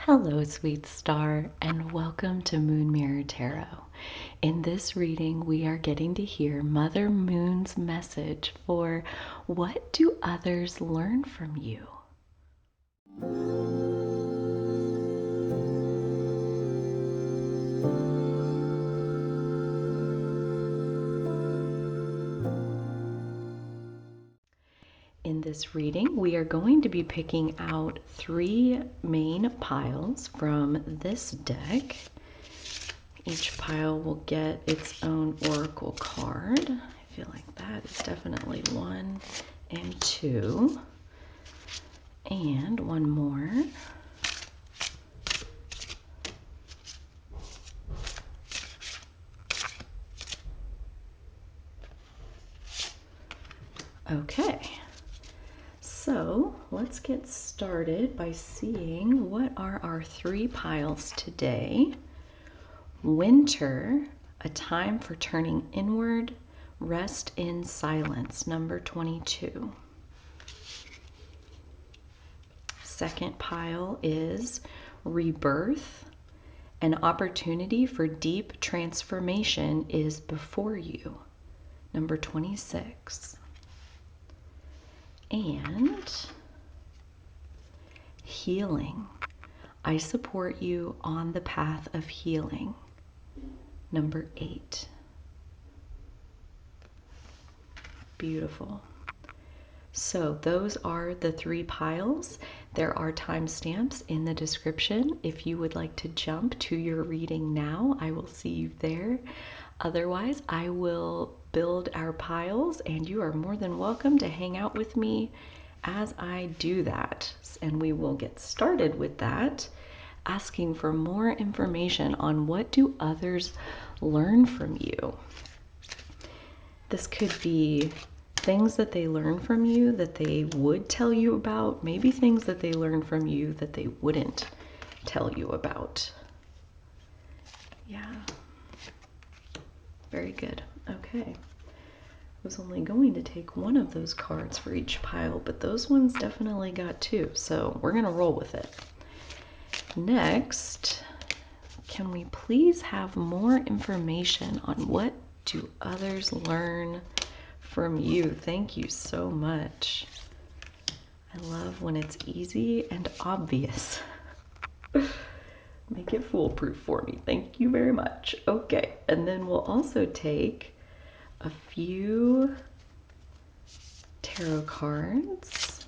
Hello, sweet star, and welcome to Moon Mirror Tarot. In this reading, we are getting to hear Mother Moon's message for what do others learn from you? In this reading, we are going to be picking out 3 main piles from this deck. Each pile will get its own oracle card. I feel like that is definitely 1 and 2. And one more. Okay. So let's get started by seeing what are our 3 piles today. Winter, a time for turning inward, rest in silence, number 22. Second pile is Rebirth, an opportunity for deep transformation is before you, number 26. And Healing, I support you on the path of healing, number 8. Beautiful. So those are the 3 piles. There are timestamps in the description. If you would like to jump to your reading now, I will see you there. Otherwise, I will build our piles and you are more than welcome to hang out with me as I do that. And we will get started with that, asking for more information on what do others learn from you. This could be things that they learn from you that they would tell you about, maybe things that they learn from you that they wouldn't tell you about. Yeah. Very good. Okay. I was only going to take 1 of those cards for each pile, but those ones definitely got 2, so we're going to roll with it. Next, can we please have more information on what do others learn from you? Thank you so much. I love when it's easy and obvious. Make it foolproof for me. Thank you very much. Okay, and then we'll also take a few tarot cards.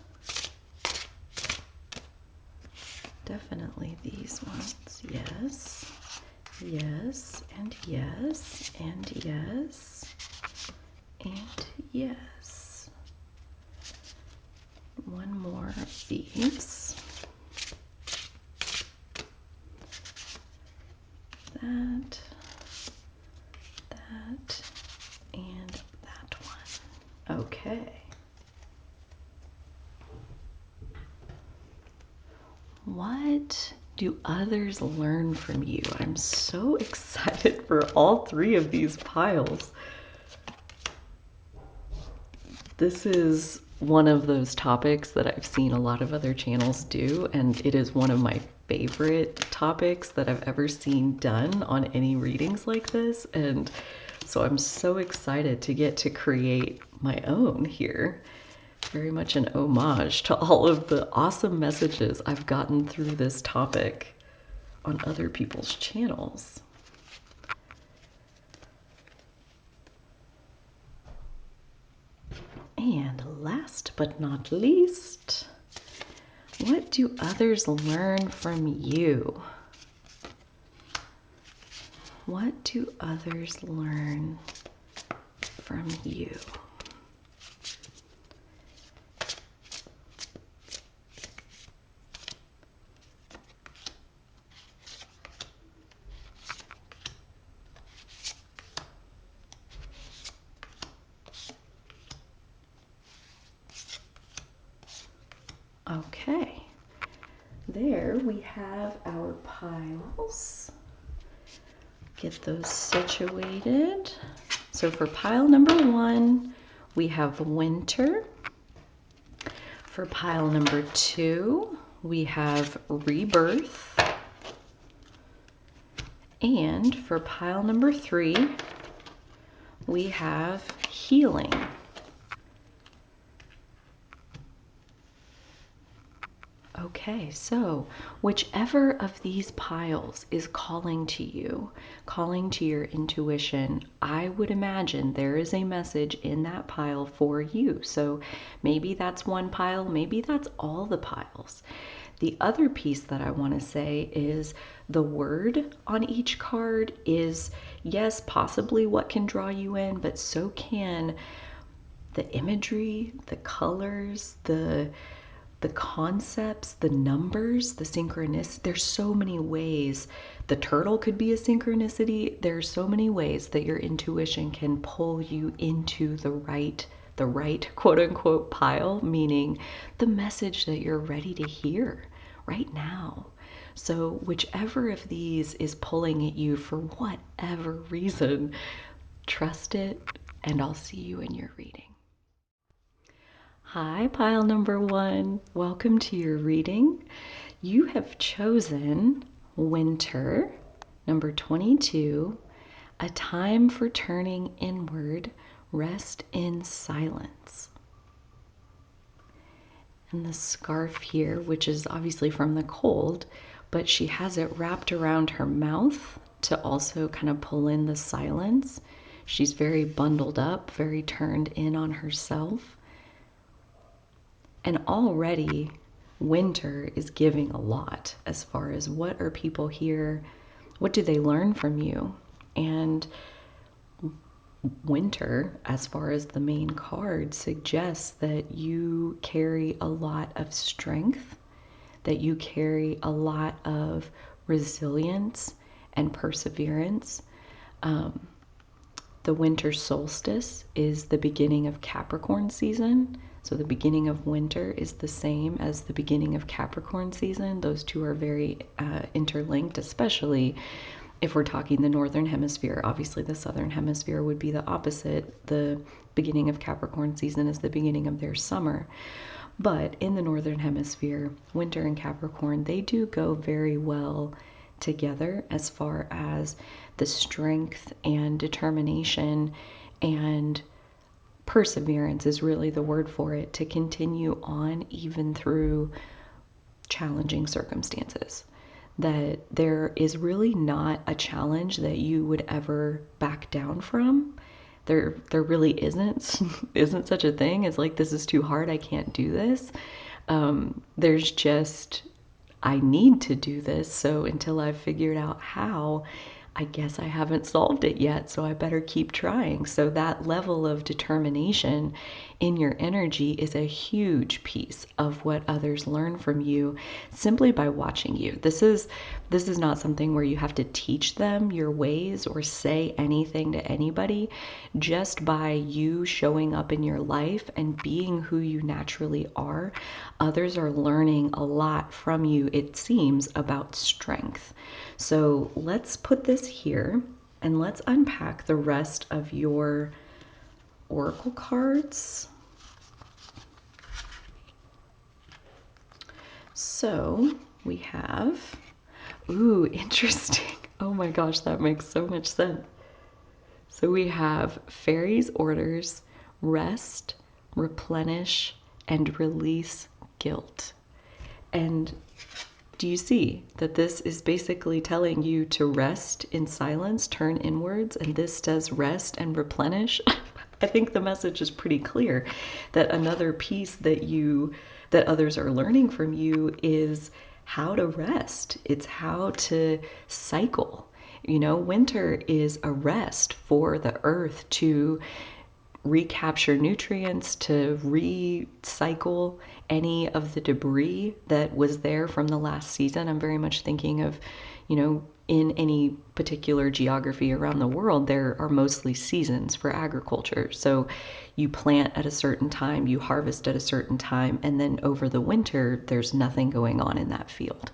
Definitely these ones. Yes, yes, and yes, and yes, and yes. One more of these. That, and that one. Okay. What do others learn from you? I'm so excited for all 3 of these piles. This is one of those topics that I've seen a lot of other channels do, and it is one of my favorite topics that I've ever seen done on any readings like this, and so I'm so excited to get to create my own here. Very much an homage to all of the awesome messages I've gotten through this topic on other people's channels. And last but not least, what do others learn from you? What do others learn from you? Okay, there we have our piles. Get those situated. So for pile number 1, we have winter. For pile number 2, we have Rebirth. And for pile number 3, we have Healing. Okay, so whichever of these piles is calling to you, calling to your intuition, I would imagine there is a message in that pile for you. So maybe that's one pile, maybe that's all the piles. The other piece that I want to say is the word on each card is, yes, possibly what can draw you in, but so can the imagery, the colors, the concepts, the numbers, the synchronicity. There's so many ways. The turtle could be a synchronicity. There's so many ways that your intuition can pull you into the right quote unquote pile, meaning the message that you're ready to hear right now. So whichever of these is pulling at you for whatever reason, trust it, and I'll see you in your reading. Hi, pile number 1. Welcome to your reading. You have chosen Winter, number 22, a time for turning inward, rest in silence. And the scarf here, which is obviously from the cold, but she has it wrapped around her mouth to also kind of pull in the silence. She's very bundled up, very turned in on herself. And already Winter is giving a lot as far as what are people here, what do they learn from you? And Winter, as far as the main card, suggests that you carry a lot of strength, that you carry a lot of resilience and perseverance. The winter solstice is the beginning of Capricorn season. So the beginning of winter is the same as the beginning of Capricorn season. Those two are very interlinked, especially if we're talking the northern hemisphere. Obviously the southern hemisphere would be the opposite. The beginning of Capricorn season is the beginning of their summer. But in the northern hemisphere, winter and Capricorn, they do go very well together as far as the strength and determination and perseverance is really the word for it, to continue on even through challenging circumstances. That there is really not a challenge that you would ever back down from. There really isn't such a thing as like, this is too hard, I can't do this. There's just, I need to do this, so until I've figured out how, I guess I haven't solved it yet, so I better keep trying. So that level of determination in your energy is a huge piece of what others learn from you simply by watching you. This is not something where you have to teach them your ways or say anything to anybody. Just by you showing up in your life and being who you naturally are, others are learning a lot from you, it seems, about strength. So let's put this here and let's unpack the rest of your oracle cards. So we have, ooh, interesting. Oh my gosh, that makes so much sense. So we have Fairy's Orders, Rest, Replenish, and Release Guilt. And do you see that this is basically telling you to rest in silence, turn inwards, and this does rest and replenish? I think the message is pretty clear that another piece that others are learning from you is how to rest. It's how to cycle. You know, winter is a rest for the earth to recapture nutrients, to recycle any of the debris that was there from the last season. I'm very much thinking of, you know, in any particular geography around the world, there are mostly seasons for agriculture. So you plant at a certain time, you harvest at a certain time, and then over the winter, there's nothing going on in that field.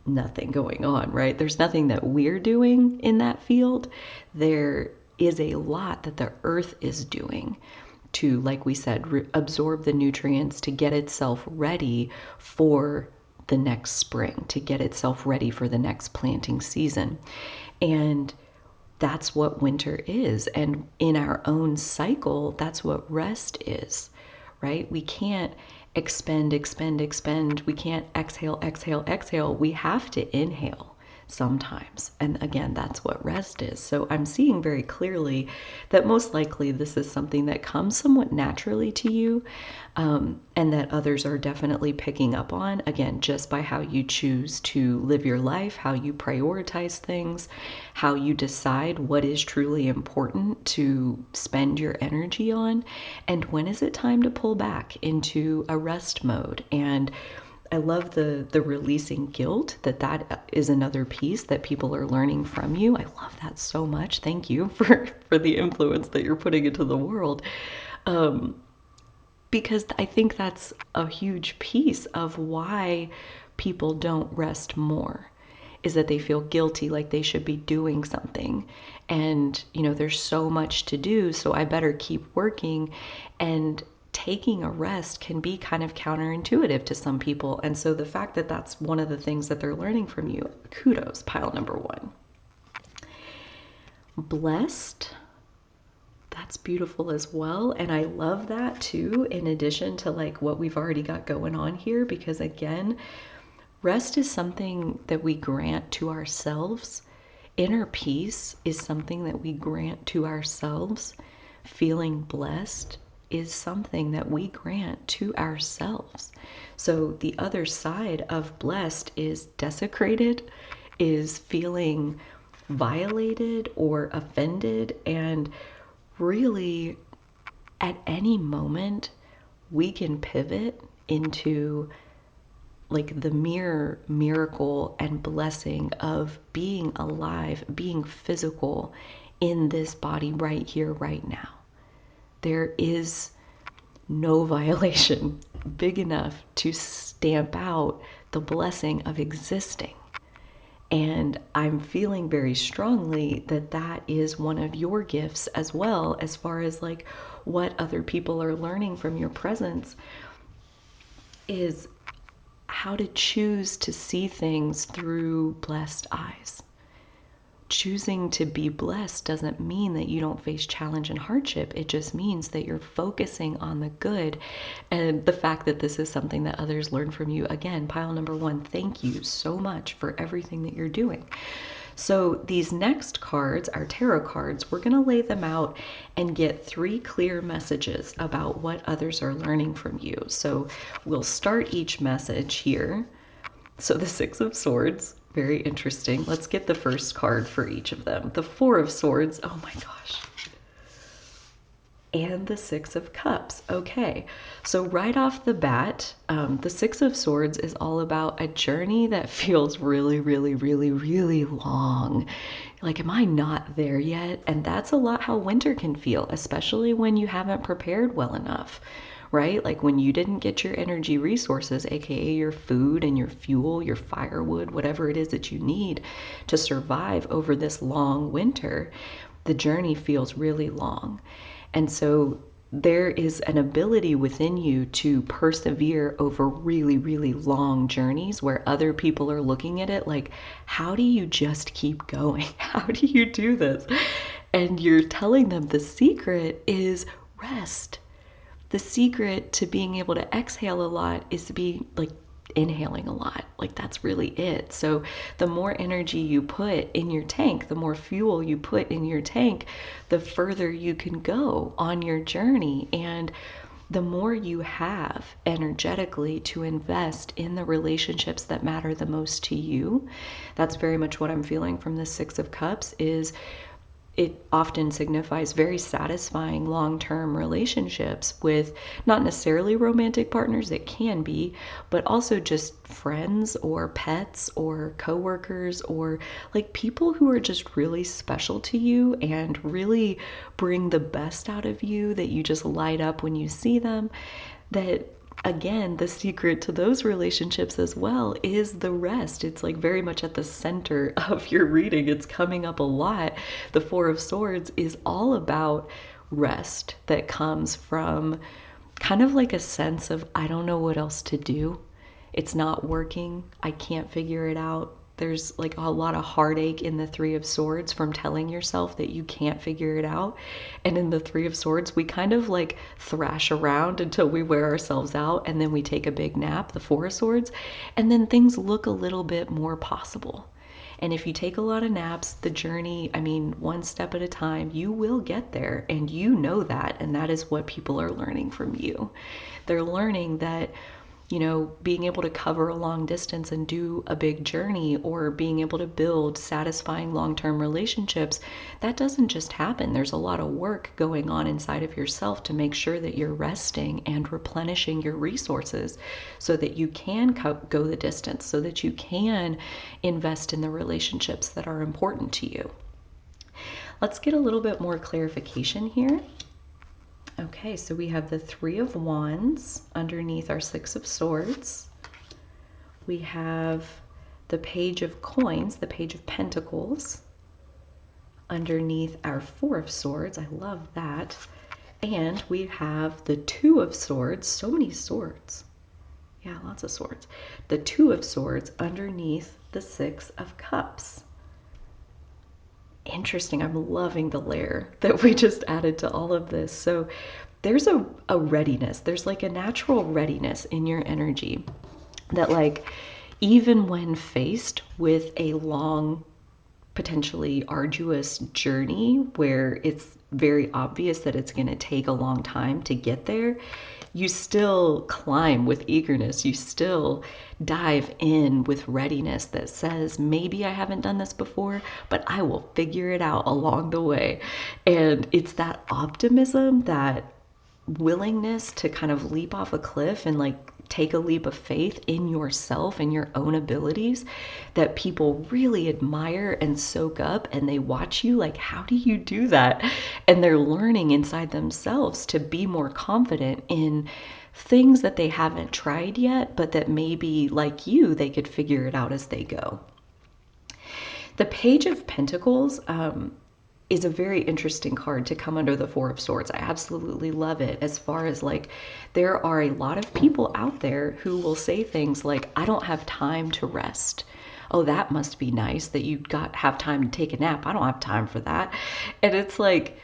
Nothing going on, right? There's nothing that we're doing in that field. There is a lot that the earth is doing to, like we said, absorb the nutrients to get itself ready for the next spring, to get itself ready for the next planting season. And that's what winter is. And in our own cycle, that's what rest is, right? We can't expend, expend, expend. We can't exhale, exhale, exhale. We have to inhale sometimes. And again, that's what rest is. So I'm seeing very clearly that most likely this is something that comes somewhat naturally to you, and that others are definitely picking up on, again, just by how you choose to live your life, how you prioritize things, how you decide what is truly important to spend your energy on, and when is it time to pull back into a rest mode. And I love the releasing guilt, that is another piece that people are learning from you. I love that so much. Thank you for the influence that you're putting into the world. Because I think that's a huge piece of why people don't rest more, is that they feel guilty, like they should be doing something. And, there's so much to do, so I better keep working. And taking a rest can be kind of counterintuitive to some people. And so the fact that that's one of the things that they're learning from you, kudos, pile number one. Blessed. That's beautiful as well. And I love that too, in addition to like what we've already got going on here, because again, rest is something that we grant to ourselves. Inner peace is something that we grant to ourselves. Feeling blessed is something that we grant to ourselves. So the other side of blessed is desecrated, is feeling violated or offended. And really, at any moment, we can pivot into like the mere miracle and blessing of being alive, being physical in this body right here, right now. There is no violation big enough to stamp out the blessing of existing. And I'm feeling very strongly that that is one of your gifts as well, as far as like what other people are learning from your presence, is how to choose to see things through blessed eyes. Choosing to be blessed doesn't mean that you don't face challenge and hardship. It just means that you're focusing on the good. And the fact that this is something that others learn from you, again, pile number one, thank you so much for everything that you're doing. So these next cards, our tarot cards, we're going to lay them out and get 3 clear messages about what others are learning from you. So we'll start each message here. So the 6 of Swords, very interesting. Let's get the first card for each of them. The 4 of Swords, oh my gosh. And the 6 of Cups. Okay, so right off the bat, the 6 of Swords is all about a journey that feels really, really, really, really long. Like, am I not there yet? And that's a lot how winter can feel, especially when you haven't prepared well enough, right? Like when you didn't get your energy resources, aka your food and your fuel, your firewood, whatever it is that you need to survive over this long winter, the journey feels really long. And so there is an ability within you to persevere over really, really long journeys where other people are looking at it like, how do you just keep going? How do you do this? And you're telling them the secret is rest. The secret to being able to exhale a lot is to be like inhaling a lot. Like that's really it. So the more energy you put in your tank, the more fuel you put in your tank, the further you can go on your journey. And the more you have energetically to invest in the relationships that matter the most to you. That's very much what I'm feeling from the 6 of Cups. Is it often signifies very satisfying long-term relationships with not necessarily romantic partners, it can be, but also just friends or pets or coworkers or like people who are just really special to you and really bring the best out of you, that you just light up when you see them. That again, the secret to those relationships as well is the rest. It's like very much at the center of your reading. It's coming up a lot. The 4 of Swords is all about rest that comes from kind of like a sense of, I don't know what else to do. It's not working. I can't figure it out. There's like a lot of heartache in the Three of Swords from telling yourself that you can't figure it out. And in the Three of Swords, we kind of like thrash around until we wear ourselves out, and then we take a big nap, the Four of Swords, and then things look a little bit more possible. And if you take a lot of naps, the journey, I mean, one step at a time, you will get there. And you know that. And that is what people are learning from you. They're learning that, you know, being able to cover a long distance and do a big journey, or being able to build satisfying long-term relationships, that doesn't just happen. There's a lot of work going on inside of yourself to make sure that you're resting and replenishing your resources so that you can go the distance, so that you can invest in the relationships that are important to you. Let's get a little bit more clarification here. Okay, so we have the Three of Wands underneath our Six of Swords. We have the Page of Coins, the Page of Pentacles, underneath our Four of Swords. I love that. And we have the Two of Swords, so many swords. Yeah, lots of swords. The Two of Swords underneath the Six of Cups. Interesting. I'm loving the layer that we just added to all of this. So there's a readiness. There's like a natural readiness in your energy that, like, even when faced with a long, potentially arduous journey where it's very obvious that it's going to take a long time to get there, you still climb with eagerness. You still dive in with readiness that says, maybe I haven't done this before, but I will figure it out along the way. And it's that optimism, that willingness to kind of leap off a cliff and like take a leap of faith in yourself and your own abilities that people really admire and soak up, and they watch you like, how do you do that? And they're learning inside themselves to be more confident in things that they haven't tried yet, but that maybe, like you, they could figure it out as they go. The Page of Pentacles is a very interesting card to come under the Four of Swords. I absolutely love it, as far as like, there are a lot of people out there who will say things like, I don't have time to rest. Oh, that must be nice that you have time to take a nap. I don't have time for that. And it's like,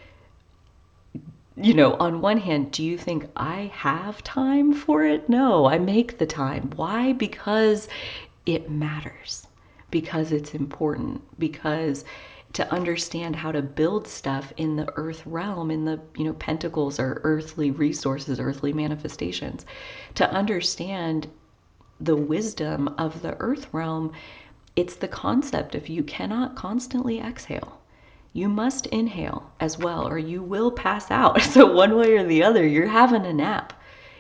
you know, on one hand, do you think I have time for it? No, I make the time. Why? Because it matters, because it's important, because to understand how to build stuff in the earth realm, in the, you know, pentacles are earthly resources, earthly manifestations. To understand the wisdom of the earth realm, it's the concept of you cannot constantly exhale. You must inhale as well, or you will pass out. So one way or the other, you're having a nap.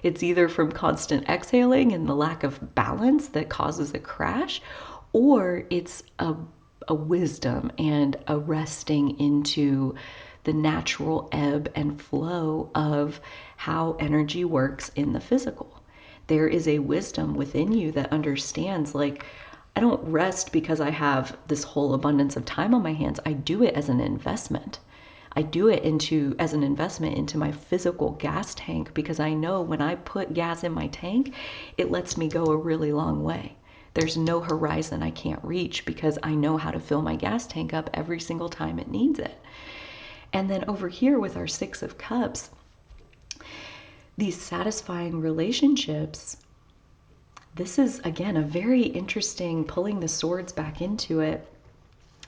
It's either from constant exhaling and the lack of balance that causes a crash, or it's a wisdom and a resting into the natural ebb and flow of how energy works in the physical. There is a wisdom within you that understands, like, I don't rest because I have this whole abundance of time on my hands. I do it as an investment. I do it as an investment into my physical gas tank, because I know when I put gas in my tank, it lets me go a really long way. There's no horizon I can't reach, because I know how to fill my gas tank up every single time it needs it. And then over here with our Six of Cups, these satisfying relationships, this is, again, a very interesting, pulling the swords back into it,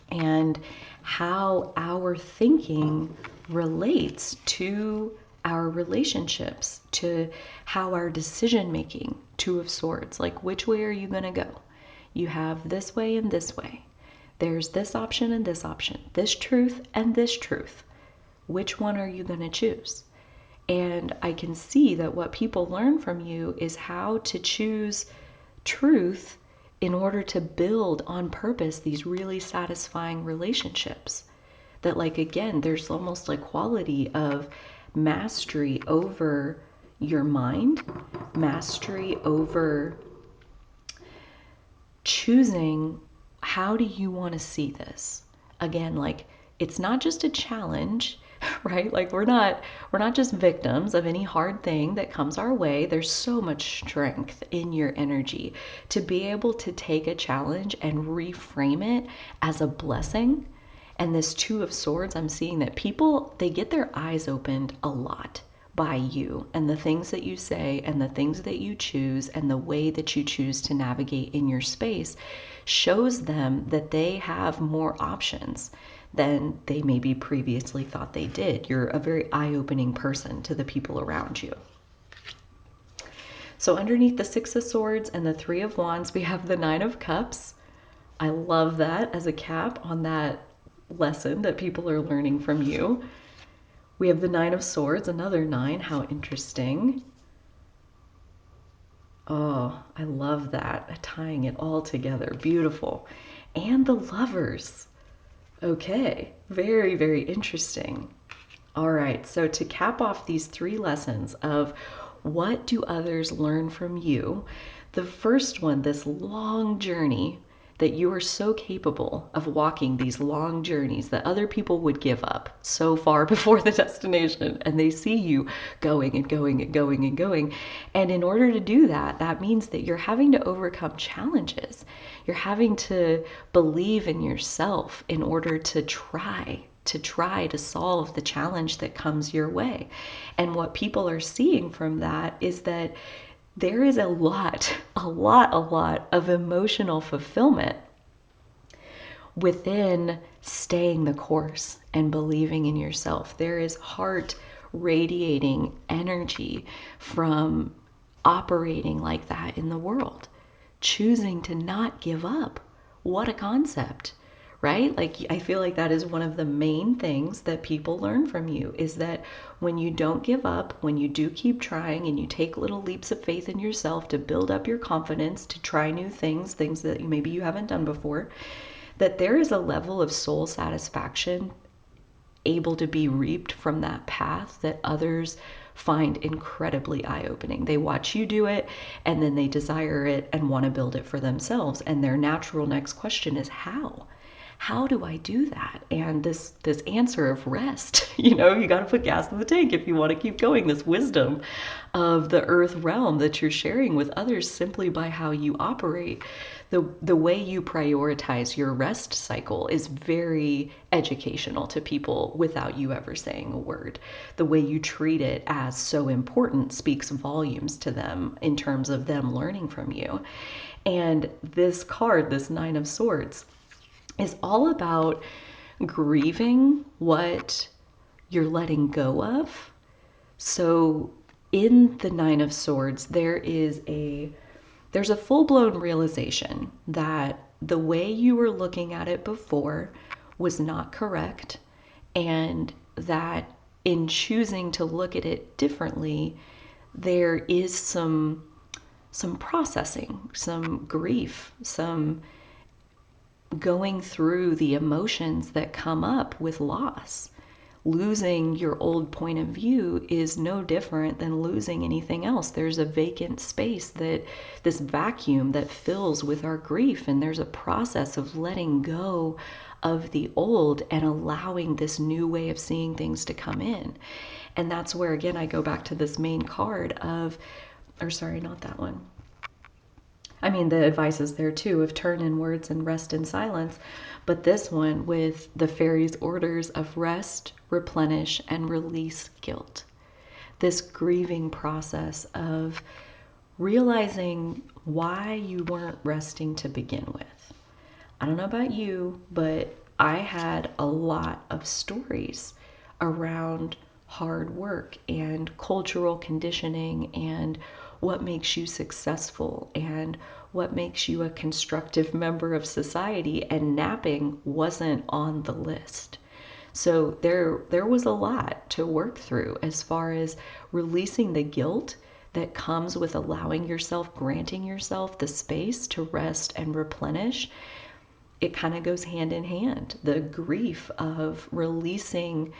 and how our thinking relates to our relationships, to how our decision making, Two of Swords, like, which way are you going to go? You have this way and this way. There's this option and this option, this truth and this truth. Which one are you going to choose? And I can see that what people learn from you is how to choose truth in order to build on purpose these really satisfying relationships. That, like, again, there's almost like quality of mastery over your mind, mastery over choosing, how do you want to see this? Again, like, it's not just a challenge, right? Like we're not just victims of any hard thing that comes our way. There's so much strength in your energy to be able to take a challenge and reframe it as a blessing. And this Two of Swords, I'm seeing that people, they get their eyes opened a lot by you and the things that you say and the things that you choose and the way that you choose to navigate in your space shows them that they have more options than they maybe previously thought they did. You're a very eye-opening person to the people around you. So underneath the Six of Swords and the Three of Wands, we have the Nine of Cups. I love that as a cap on that lesson that people are learning from you. We have the Nine of Swords, another nine. How interesting. Oh, I love that. Tying it all together. Beautiful. And the Lovers. Okay, very, very interesting. All right, so to cap off these three lessons of what do others learn from you, the first one, this long journey, that you are so capable of walking these long journeys that other people would give up so far before the destination, and they see you going and going and going and going. And in order to do that, that means that you're having to overcome challenges. You're having to believe in yourself in order to try to solve the challenge that comes your way. And what people are seeing from that is that there is a lot of emotional fulfillment within staying the course and believing in yourself. There is heart radiating energy from operating like that in the world, choosing to not give up. What a concept, right? Like, I feel like that is one of the main things that people learn from you, is that when you don't give up, when you do keep trying and you take little leaps of faith in yourself to build up your confidence, to try new things, things that maybe you haven't done before, that there is a level of soul satisfaction able to be reaped from that path that others find incredibly eye-opening. They watch you do it and then they desire it and want to build it for themselves. And their natural next question is, how? How do I do that? And this answer of rest, you got to put gas in the tank if you want to keep going. This wisdom of the earth realm that you're sharing with others simply by how you operate. The way you prioritize your rest cycle is very educational to people without you ever saying a word. The way you treat it as so important speaks volumes to them in terms of them learning from you. And this card, this Nine of Swords, is all about grieving what you're letting go of. So in the Nine of Swords, there's a full-blown realization that the way you were looking at it before was not correct, and that in choosing to look at it differently, there is some processing, some grief, some going through the emotions that come up with loss. Losing your old point of view is no different than losing anything else. There's a vacant space, this vacuum that fills with our grief, and there's a process of letting go of the old and allowing this new way of seeing things to come in. And that's where, again, I go back to this main card of, or sorry, not that one. I mean, the advice is there too, of turn inwards and rest in silence. But this one with the fairies' orders of rest, replenish, and release guilt. This grieving process of realizing why you weren't resting to begin with. I don't know about you, but I had a lot of stories around hard work and cultural conditioning and what makes you successful and what makes you a constructive member of society, and napping wasn't on the list. So there was a lot to work through as far as releasing the guilt that comes with allowing yourself, granting yourself the space to rest and replenish. It kind of goes hand in hand. The grief of releasing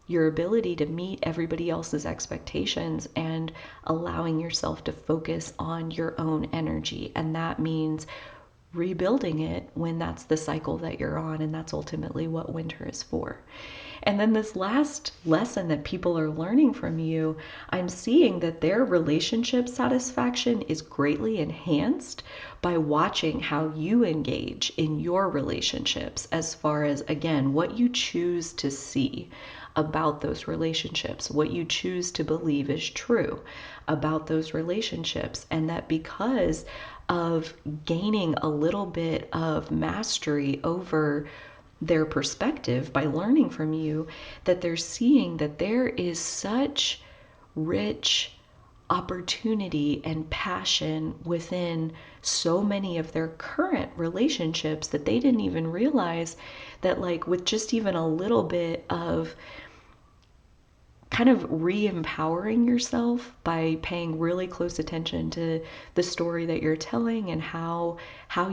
your ability to meet everybody else's expectations and allowing yourself to focus on your own energy. And that means rebuilding it when that's the cycle that you're on, and that's ultimately what winter is for. And then this last lesson that people are learning from you, I'm seeing that their relationship satisfaction is greatly enhanced by watching how you engage in your relationships, as far as, again, what you choose to see about those relationships, what you choose to believe is true about those relationships. And that because of gaining a little bit of mastery over their perspective by learning from you, that they're seeing that there is such rich opportunity and passion within so many of their current relationships that they didn't even realize that, like, with just even a little bit of kind of re-empowering yourself by paying really close attention to the story that you're telling and how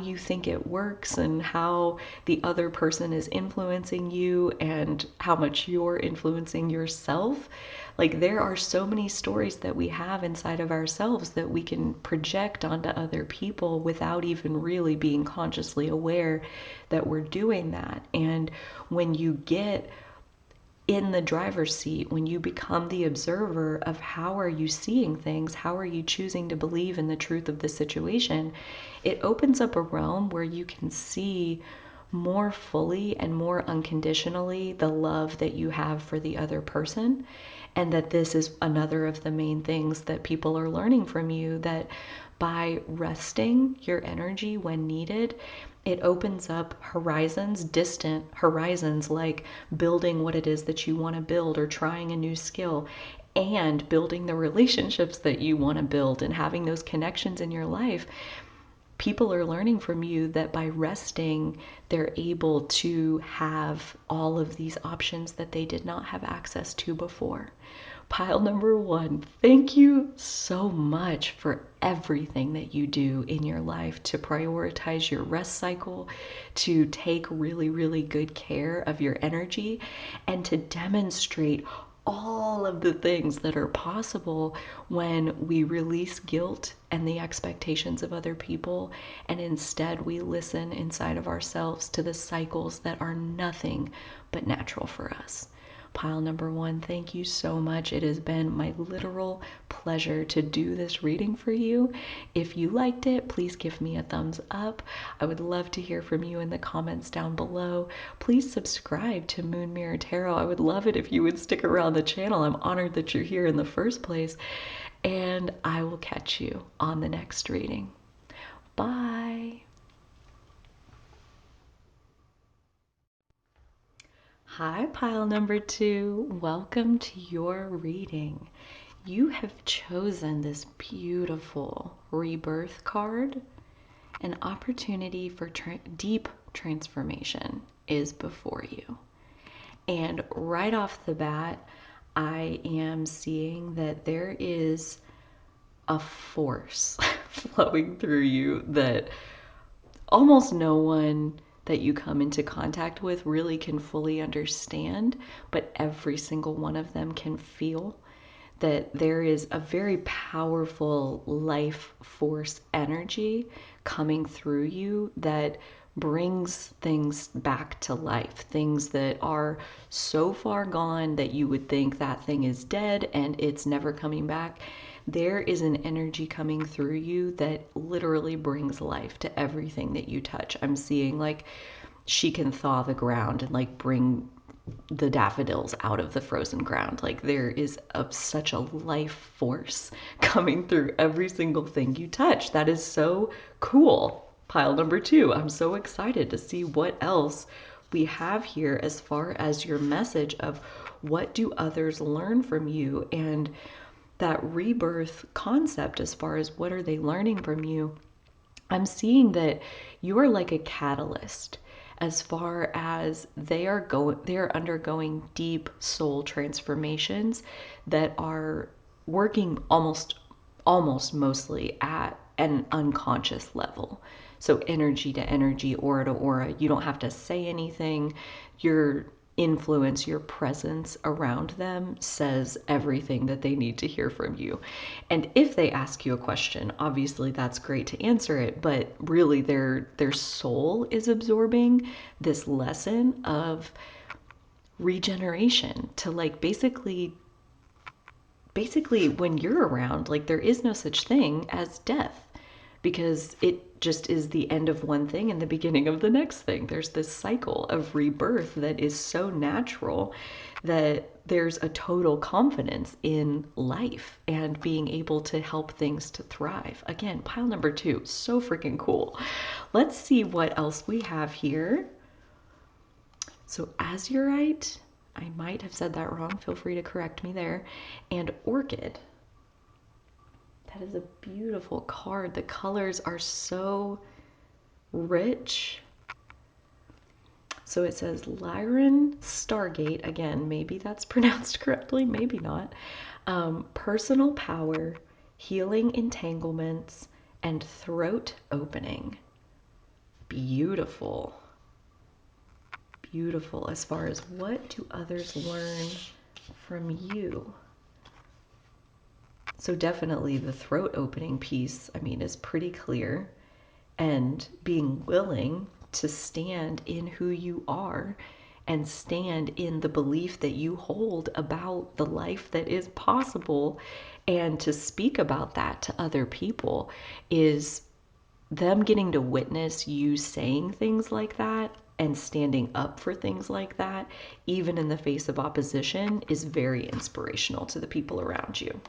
you think it works and how the other person is influencing you and how much you're influencing yourself. Like, there are so many stories that we have inside of ourselves that we can project onto other people without even really being consciously aware that we're doing that. And when you get in the driver's seat, when you become the observer of how are you seeing things, how are you choosing to believe in the truth of the situation, it opens up a realm where you can see more fully and more unconditionally the love that you have for the other person. And that this is another of the main things that people are learning from you, that by resting your energy when needed, it opens up horizons, distant horizons, like building what it is that you want to build or trying a new skill and building the relationships that you want to build and having those connections in your life. People are learning from you that by resting, they're able to have all of these options that they did not have access to before. Pile number one, thank you so much for everything that you do in your life to prioritize your rest cycle, to take really, really good care of your energy, and to demonstrate all of the things that are possible when we release guilt and the expectations of other people, and instead we listen inside of ourselves to the cycles that are nothing but natural for us. Pile number one, thank you so much. It has been my literal pleasure to do this reading for you. If you liked it, please give me a thumbs up. I would love to hear from you in the comments down below. Please subscribe to Moon Mirror Tarot. I would love it if you would stick around the channel. I'm honored that you're here in the first place. And I will catch you on the next reading. Bye. Hi, pile number two. Welcome to your reading. You have chosen this beautiful Rebirth card. An opportunity for deep transformation is before you. And right off the bat, I am seeing that there is a force flowing through you that almost no one that you come into contact with really can fully understand, but every single one of them can feel that there is a very powerful life force energy coming through you that brings things back to life, things that are so far gone that you would think that thing is dead and it's never coming back. There is an energy coming through you that literally brings life to everything that you touch. I'm seeing like she can thaw the ground and like bring the daffodils out of the frozen ground. Like there is such a life force coming through every single thing you touch. That is so cool. Pile number two, I'm so excited to see what else we have here as far as your message of what do others learn from you, and that rebirth concept as far as what are they learning from you. I'm seeing that you are like a catalyst as far as they are undergoing deep soul transformations that are working almost mostly at an unconscious level. So energy to energy, aura to aura. You don't have to say anything. Your influence, your presence around them says everything that they need to hear from you. And if they ask you a question, obviously that's great to answer it, but really their soul is absorbing this lesson of regeneration, to like basically when you're around, like there is no such thing as death, because it just is the end of one thing and the beginning of the next thing. There's this cycle of rebirth that is so natural that there's a total confidence in life and being able to help things to thrive. Again, pile number 2, so freaking cool. Let's see what else we have here. So azurite, I might have said that wrong, feel free to correct me there, and orchid. That is a beautiful card. The colors are so rich. So it says Lyran Stargate. Again, maybe that's pronounced correctly, maybe not. Personal power, healing entanglements, and throat opening. Beautiful. Beautiful as far as what do others learn from you. So definitely the throat opening piece, I mean, is pretty clear. And being willing to stand in who you are and stand in the belief that you hold about the life that is possible, and to speak about that to other people is them getting to witness you saying things like that and standing up for things like that, even in the face of opposition, is very inspirational to the people around you.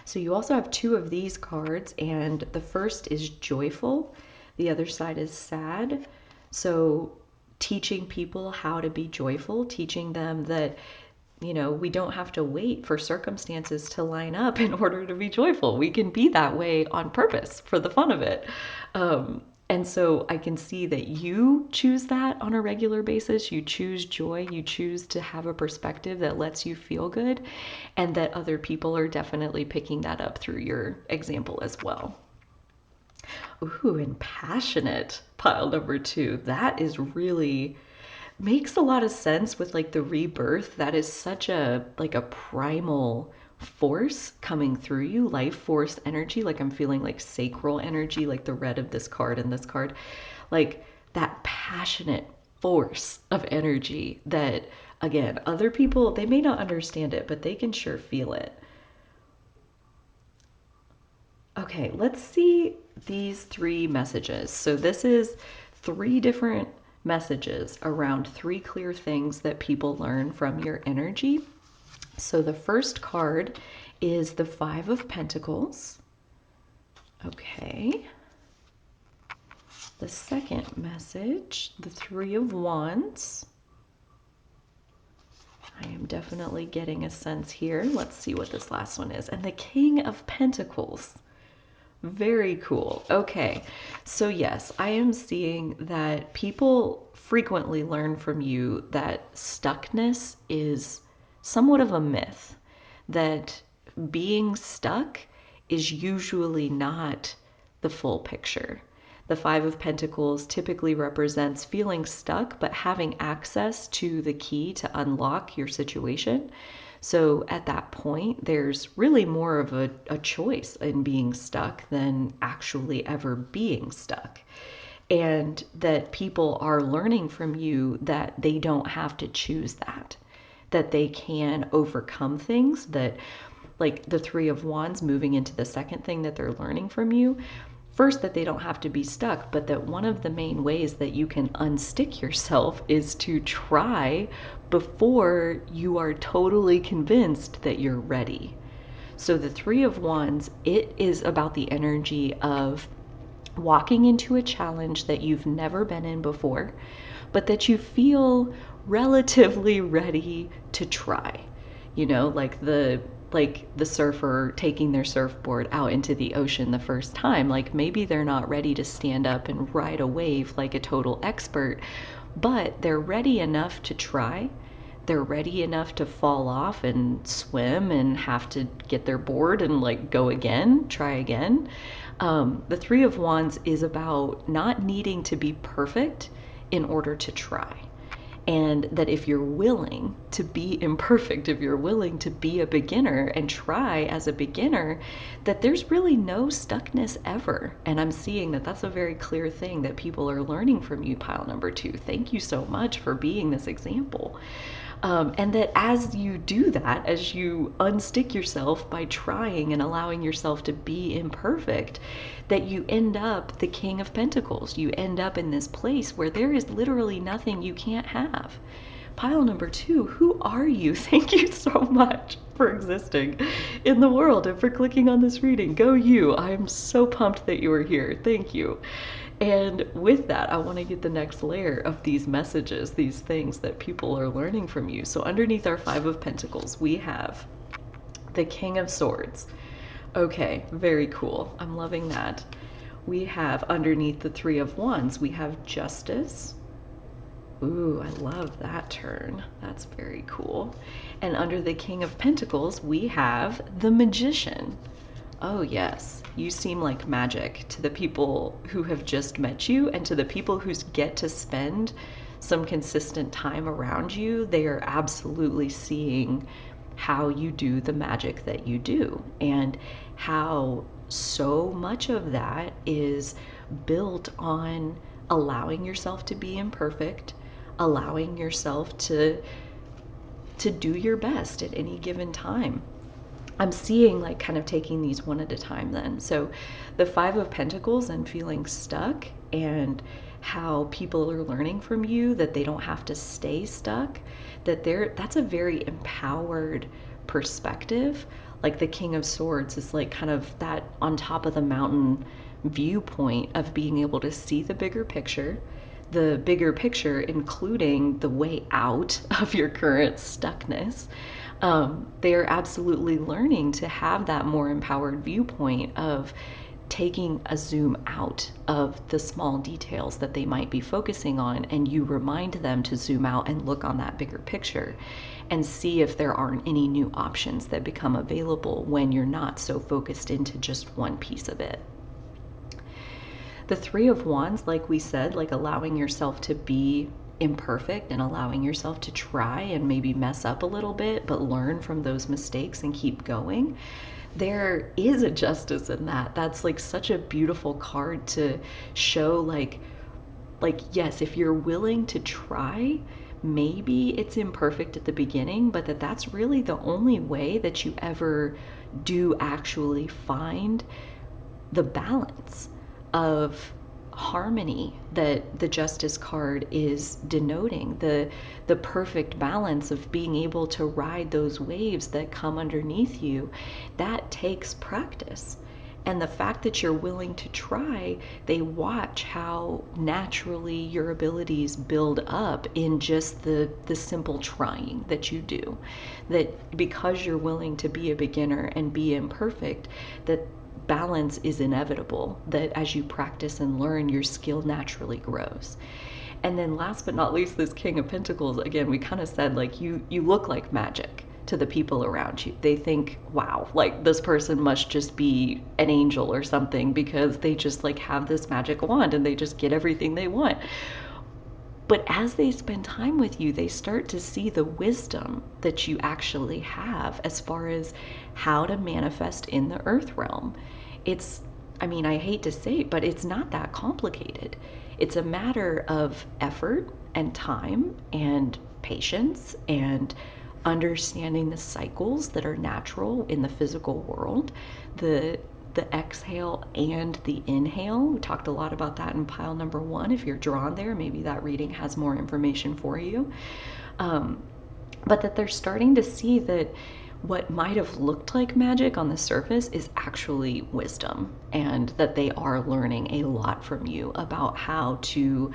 So you also have 2 of these cards, and the first is joyful, the other side is sad. So teaching people how to be joyful, teaching them that, you know, we don't have to wait for circumstances to line up in order to be joyful. We can be that way on purpose for the fun of it. And so I can see that you choose that on a regular basis. You choose joy. You choose to have a perspective that lets you feel good, and that other people are definitely picking that up through your example as well. Ooh, and passionate, pile number 2. That is really makes a lot of sense with like the rebirth. That is such a like a primal force coming through you, life force energy. Like I'm feeling like sacral energy, like the red of this card and this card, like that passionate force of energy that, again, other people, they may not understand it, but they can sure feel it. Okay, let's see these 3 messages. So this is 3 different messages around 3 clear things that people learn from your energy. So the first card is the 5 of Pentacles. Okay. The second message, the 3 of Wands. I am definitely getting a sense here. Let's see what this last one is. And the King of Pentacles. Very cool. Okay, so yes, I am seeing that people frequently learn from you that stuckness is somewhat of a myth, that being stuck is usually not the full picture. The 5 of Pentacles typically represents feeling stuck, but having access to the key to unlock your situation. So at that point, there's really more of a choice in being stuck than actually ever being stuck. And that people are learning from you that they don't have to choose that they can overcome things, that like the 3 of Wands moving into the second thing that they're learning from you. First, that they don't have to be stuck, but that one of the main ways that you can unstick yourself is to try before you are totally convinced that you're ready. So the 3 of Wands, it is about the energy of walking into a challenge that you've never been in before, but that you feel relatively ready to try. You know, like the surfer taking their surfboard out into the ocean the first time. Like maybe they're not ready to stand up and ride a wave like a total expert, but they're ready enough to try. They're ready enough to fall off and swim and have to get their board and like go again, try again. The 3 of Wands is about not needing to be perfect in order to try. And that if you're willing to be imperfect, if you're willing to be a beginner and try as a beginner, that there's really no stuckness ever. And I'm seeing that that's a very clear thing that people are learning from you, pile number 2. Thank you so much for being this example. And that as you do that, as you unstick yourself by trying and allowing yourself to be imperfect, that you end up the King of Pentacles. You end up in this place where there is literally nothing you can't have. Pile number 2, who are you? Thank you so much for existing in the world and for clicking on this reading. Go you. I am so pumped that you are here. Thank you. And with that, I want to get the next layer of these messages, these things that people are learning from you. So underneath our 5 of Pentacles, we have the King of Swords. Okay, very cool. I'm loving that. We have underneath the 3 of Wands, we have Justice. Ooh, I love that turn. That's very cool. And under the King of Pentacles, we have the Magician. Oh yes, you seem like magic to the people who have just met you, and to the people who get to spend some consistent time around you. They are absolutely seeing how you do the magic that you do, and how so much of that is built on allowing yourself to be imperfect, allowing yourself to do your best at any given time. I'm seeing like kind of taking these one at a time then. So the 5 of Pentacles and feeling stuck, and how people are learning from you that they don't have to stay stuck, that's a very empowered perspective. Like the King of Swords is like kind of that on top of the mountain viewpoint of being able to see the bigger picture, including the way out of your current stuckness. They are absolutely learning to have that more empowered viewpoint of taking a zoom out of the small details that they might be focusing on, and you remind them to zoom out and look on that bigger picture and see if there aren't any new options that become available when you're not so focused into just one piece of it. The 3 of Wands, like we said, like allowing yourself to be imperfect and allowing yourself to try and maybe mess up a little bit, but learn from those mistakes and keep going. There is a justice in that. That's like such a beautiful card to show, like yes, if you're willing to try, maybe it's imperfect at the beginning, but that's really the only way that you ever do actually find the balance of harmony that the Justice card is denoting, the perfect balance of being able to ride those waves that come underneath you. That takes practice. And the fact that you're willing to try, they watch how naturally your abilities build up in just the simple trying that you do. That because you're willing to be a beginner and be imperfect, that balance is inevitable, that as you practice and learn, your skill naturally grows. And then last but not least, this King of Pentacles, again, we kind of said like you look like magic to the people around you. They think, wow, like this person must just be an angel or something, because they just like have this magic wand and they just get everything they want. But as they spend time with you, they start to see the wisdom that you actually have as far as how to manifest in the earth realm. I hate to say it, but it's not that complicated. It's a matter of effort and time and patience and understanding the cycles that are natural in the physical world, the exhale and the inhale. We talked a lot about that in pile number 1. If you're drawn there, maybe that reading has more information for you. But that they're starting to see that what might have looked like magic on the surface is actually wisdom, and that they are learning a lot from you about how to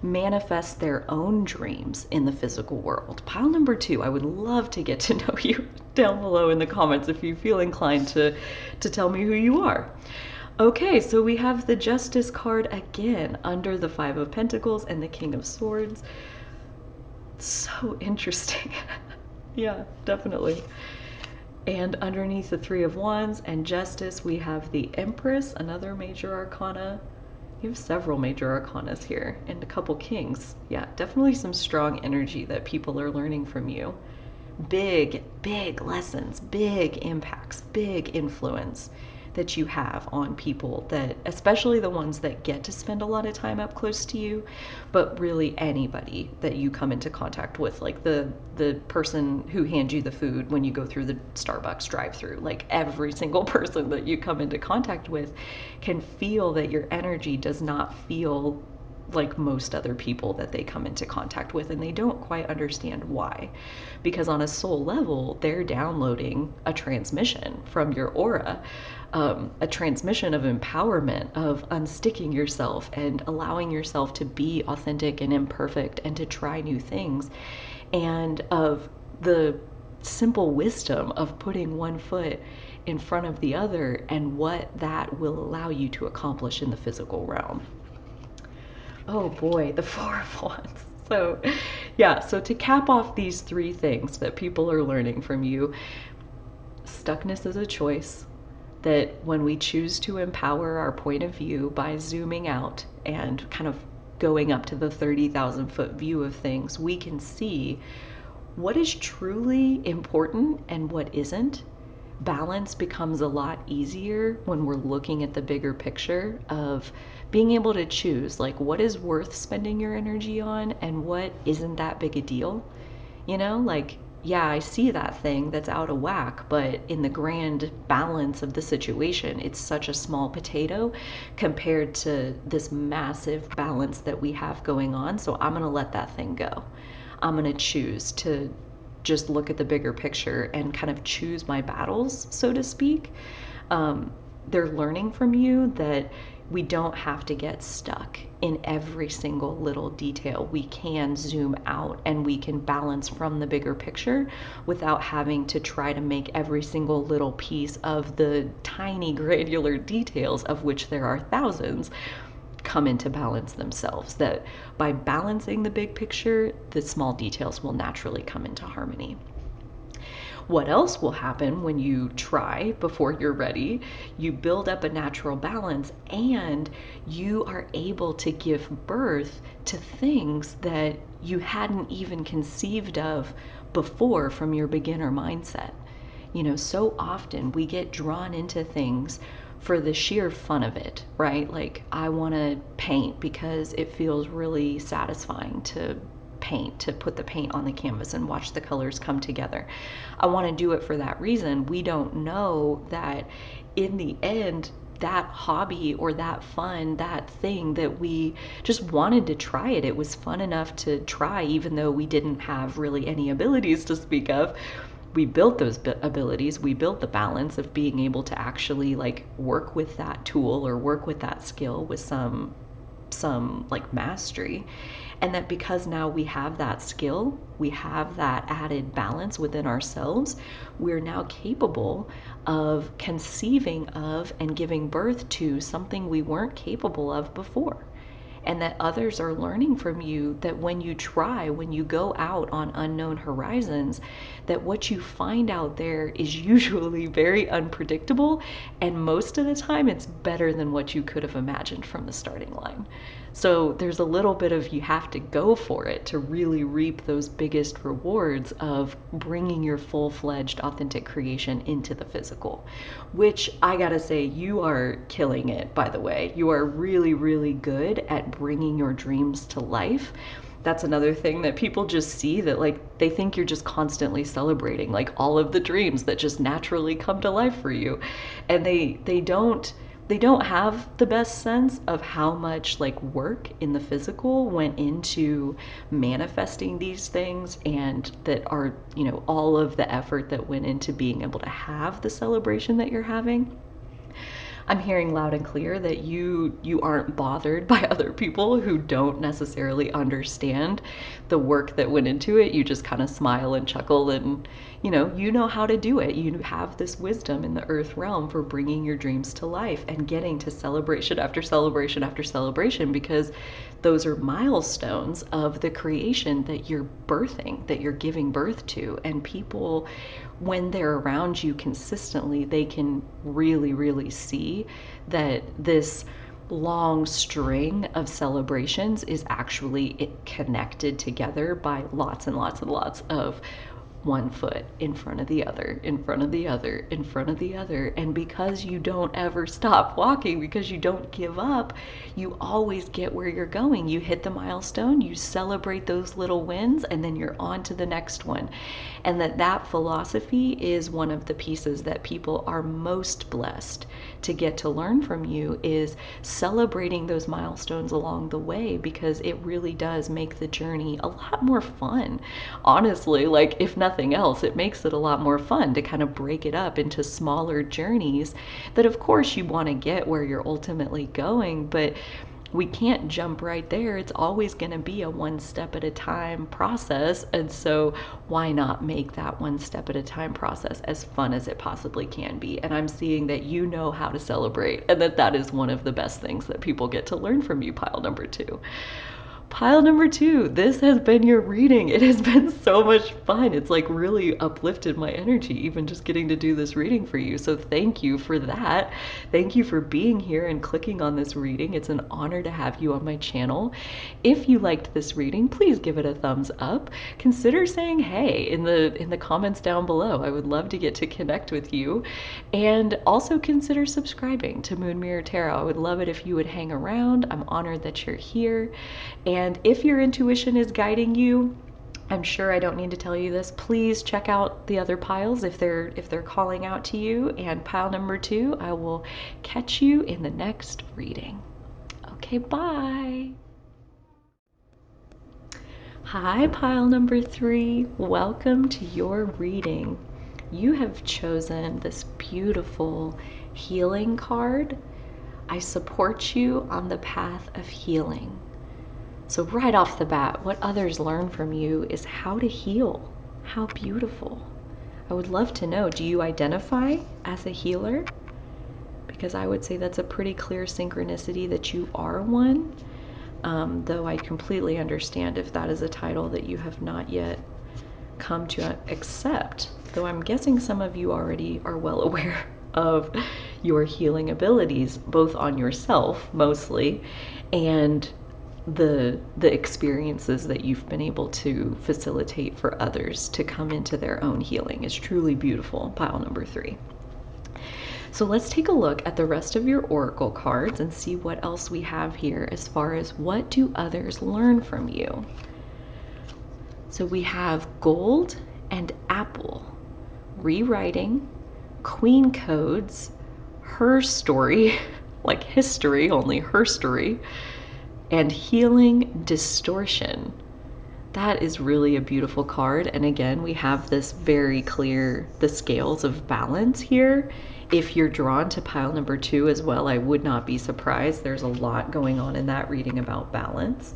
manifest their own dreams in the physical world. Pile number 2, I would love to get to know you down below in the comments if you feel inclined to tell me who you are. Okay, so we have the Justice card again under the 5 of Pentacles and the King of Swords. So interesting. Yeah, definitely. And underneath the 3 of Wands and Justice, we have the Empress, another major arcana. You have several major arcanas here and a couple kings. Yeah, definitely some strong energy that people are learning from you. Big, big lessons, big impacts, big influence that you have on people, that especially the ones that get to spend a lot of time up close to you, but really anybody that you come into contact with, like the person who hands you the food when you go through the Starbucks drive-through, like every single person that you come into contact with can feel that your energy does not feel like most other people that they come into contact with, and they don't quite understand why. Because on a soul level, they're downloading a transmission from your aura, a transmission of empowerment, of unsticking yourself and allowing yourself to be authentic and imperfect and to try new things, and of the simple wisdom of putting one foot in front of the other and what that will allow you to accomplish in the physical realm. Oh boy, the Four of Wands. So, yeah, so to cap off these three things that people are learning from you, stuckness is a choice. That when we choose to empower our point of view by zooming out and kind of going up to the 30,000 foot view of things, we can see what is truly important and what isn't. Balance becomes a lot easier when we're looking at the bigger picture of being able to choose, like, what is worth spending your energy on and what isn't that big a deal. You know, like, yeah, I see that thing that's out of whack, but in the grand balance of the situation, it's such a small potato compared to this massive balance that we have going on. So I'm going to let that thing go. I'm going to choose to just look at the bigger picture and kind of choose my battles, so to speak. They're learning from you that we don't have to get stuck in every single little detail. We can zoom out and we can balance from the bigger picture without having to try to make every single little piece of the tiny granular details, of which there are thousands, come into balance themselves. That by balancing the big picture, the small details will naturally come into harmony. What else will happen when you try before you're ready? You build up a natural balance and you are able to give birth to things that you hadn't even conceived of before from your beginner mindset. You know, so often we get drawn into things for the sheer fun of it, right? Like, I want to paint because it feels really satisfying to paint, to put the paint on the canvas and watch the colors come together. I want to do it for that reason. We don't know that in the end, that hobby or that fun, that thing that we just wanted to try it, it was fun enough to try, even though we didn't have really any abilities to speak of. We built those abilities. We built the balance of being able to actually like work with that tool or work with that skill with some like mastery. And that because now we have that skill, we have that added balance within ourselves, we're now capable of conceiving of and giving birth to something we weren't capable of before. And that others are learning from you that when you try, when you go out on unknown horizons, that what you find out there is usually very unpredictable, and most of the time it's better than what you could have imagined from the starting line. So there's a little bit of, you have to go for it to really reap those biggest rewards of bringing your full-fledged authentic creation into the physical, which I gotta say, you are killing it, by the way. You are really, really good at bringing your dreams to life. That's another thing that people just see, that like they think you're just constantly celebrating like all of the dreams that just naturally come to life for you, and they don't have the best sense of how much like work in the physical went into manifesting these things, and that are, you know, all of the effort that went into being able to have the celebration that you're having. I'm hearing loud and clear that you aren't bothered by other people who don't necessarily understand the work that went into it. You just kind of smile and chuckle, and you know how to do it. You have this wisdom in the earth realm for bringing your dreams to life and getting to celebration after celebration after celebration, because those are milestones of the creation that you're birthing, that you're giving birth to. And people, when they're around you consistently, they can really, really see that this long string of celebrations is actually connected together by lots and lots and lots of one foot in front of the other, in front of the other, in front of the other. And because you don't ever stop walking, because you don't give up, you always get where you're going. You hit the milestone, you celebrate those little wins, and then you're on to the next one. And that philosophy is one of the pieces that people are most blessed to get to learn from you, is celebrating those milestones along the way, because it really does make the journey a lot more fun. Honestly, like, if nothing else, it makes it a lot more fun to kind of break it up into smaller journeys that, of course, you want to get where you're ultimately going, but we can't jump right there. It's always going to be a one step at a time process. And so why not make that one step at a time process as fun as it possibly can be? And I'm seeing that you know how to celebrate, and that is one of the best things that people get to learn from you, pile number 2. Pile number 2, this has been your reading. It has been so much fun. It's like really uplifted my energy, even just getting to do this reading for you. So thank you for that. Thank you for being here and clicking on this reading. It's an honor to have you on my channel. If you liked this reading, please give it a thumbs up. Consider saying hey in the comments down below. I would love to get to connect with you. And also consider subscribing to Moon Mirror Tarot. I would love it if you would hang around. I'm honored that you're here. And if your intuition is guiding you, I'm sure I don't need to tell you this, please check out the other piles if they're calling out to you. And pile number 2, I will catch you in the next reading. Okay, bye. Hi, pile number 3. Welcome to your reading. You have chosen this beautiful healing card. I support you on the path of healing. So right off the bat, what others learn from you is how to heal. How beautiful. I would love to know, do you identify as a healer? Because I would say that's a pretty clear synchronicity that you are one, though I completely understand if that is a title that you have not yet come to accept, though I'm guessing some of you already are well aware of your healing abilities, both on yourself mostly, and the experiences that you've been able to facilitate for others to come into their own healing is truly beautiful, pile number 3. So let's take a look at the rest of your oracle cards and see what else we have here as far as what do others learn from you. So we have gold and apple, rewriting, queen codes, her story, like history, only her story, and healing distortion. That is really a beautiful card. And again, we have this very clear, the scales of balance here. If you're drawn to pile number 2 as well, I would not be surprised. There's a lot going on in that reading about balance.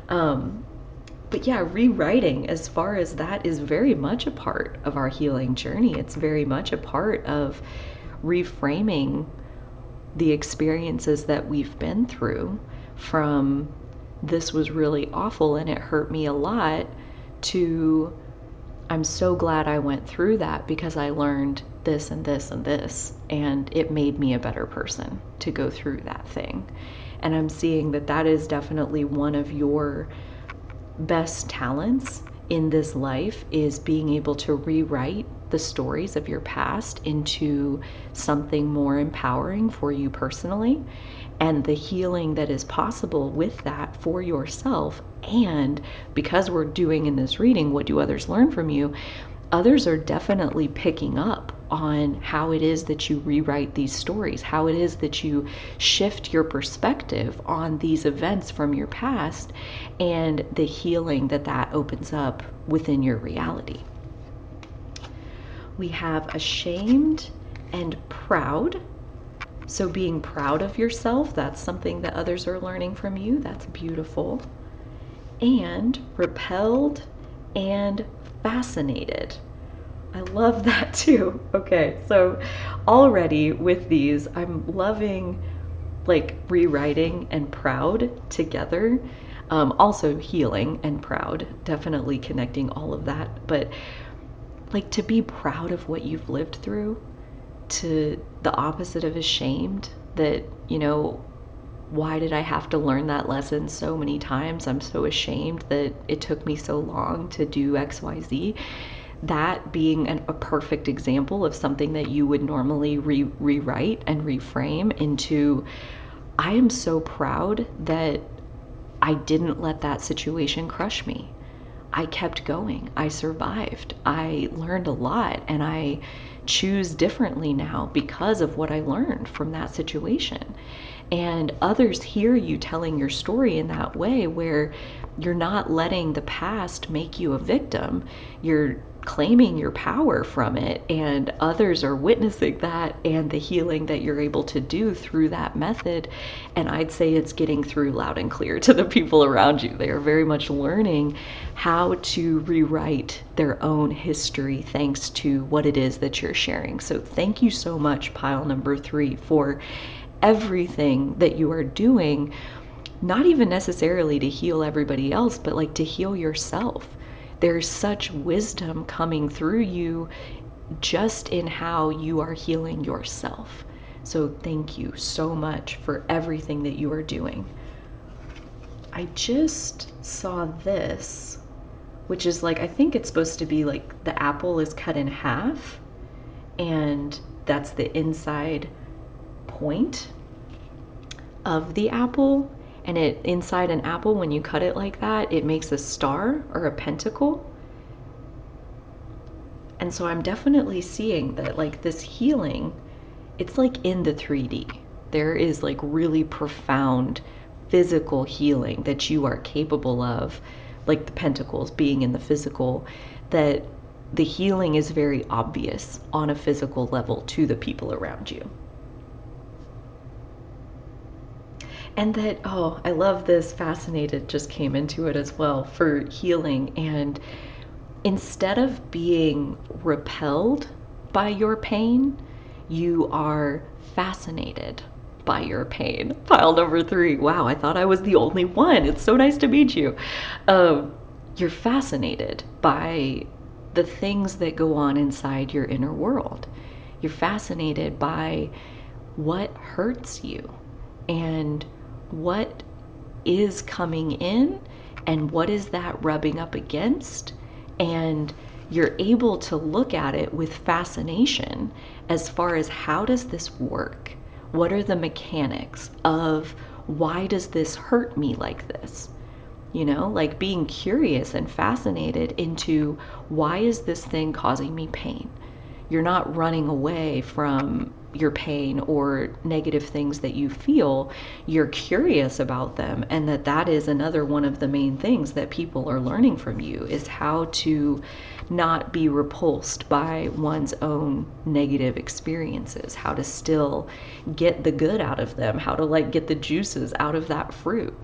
But yeah, rewriting, as far as that, is very much a part of our healing journey. It's very much a part of reframing the experiences that we've been through, from this was really awful and it hurt me a lot, to I'm so glad I went through that because I learned this and this and this, and it made me a better person to go through that thing. And I'm seeing that that is definitely one of your best talents in this life, is being able to rewrite the stories of your past into something more empowering for you personally, and the healing that is possible with that for yourself. And because we're doing in this reading, what do others learn from you? Others are definitely picking up on how it is that you rewrite these stories, how it is that you shift your perspective on these events from your past, and the healing that that opens up within your reality. We have ashamed and proud. So being proud of yourself, that's something that others are learning from you. That's beautiful. And repelled and fascinated. I love that too. Okay, so already with these, I'm loving like rewriting and proud together. Also healing and proud, definitely connecting all of that. But like, to be proud of what you've lived through, to the opposite of ashamed, that, you know, why did I have to learn that lesson so many times? I'm so ashamed that it took me so long to do XYZ. That being a perfect example of something that you would normally rewrite and reframe into, I am so proud that I didn't let that situation crush me. I kept going. I survived. I learned a lot, and I choose differently now because of what I learned from that situation. And others hear you telling your story in that way, where you're not letting the past make you a victim. You're claiming your power from it, and others are witnessing that and the healing that you're able to do through that method. And I'd say it's getting through loud and clear to the people around you. They are very much learning how to rewrite their own history thanks to what it is that you're sharing. So thank you so much, pile number 3, for everything that you are doing, not even necessarily to heal everybody else, but like to heal yourself. There's such wisdom coming through you just in how you are healing yourself. So thank you so much for everything that you are doing. I just saw this, which is like, I think it's supposed to be like the apple is cut in half, and that's the inside point of the apple. And it inside an apple, when you cut it like that, it makes a star or a pentacle. And so I'm definitely seeing that like this healing, it's like in the 3D. There is like really profound physical healing that you are capable of, like the pentacles being in the physical, that the healing is very obvious on a physical level to the people around you. And that, oh, I love this, fascinated just came into it as well for healing. And instead of being repelled by your pain, you are fascinated by your pain. Pile number 3. Wow, I thought I was the only one. It's so nice to meet you. You're fascinated by the things that go on inside your inner world. You're fascinated by what hurts you and what is coming in and what is that rubbing up against. And you're able to look at it with fascination as far as, how does this work? What are the mechanics of, why does this hurt me like this? You know, like being curious and fascinated into, why is this thing causing me pain? You're not running away from your pain or negative things that you feel. You're curious about them, and that is another one of the main things that people are learning from you, is how to not be repulsed by one's own negative experiences, how to still get the good out of them, how to like get the juices out of that fruit.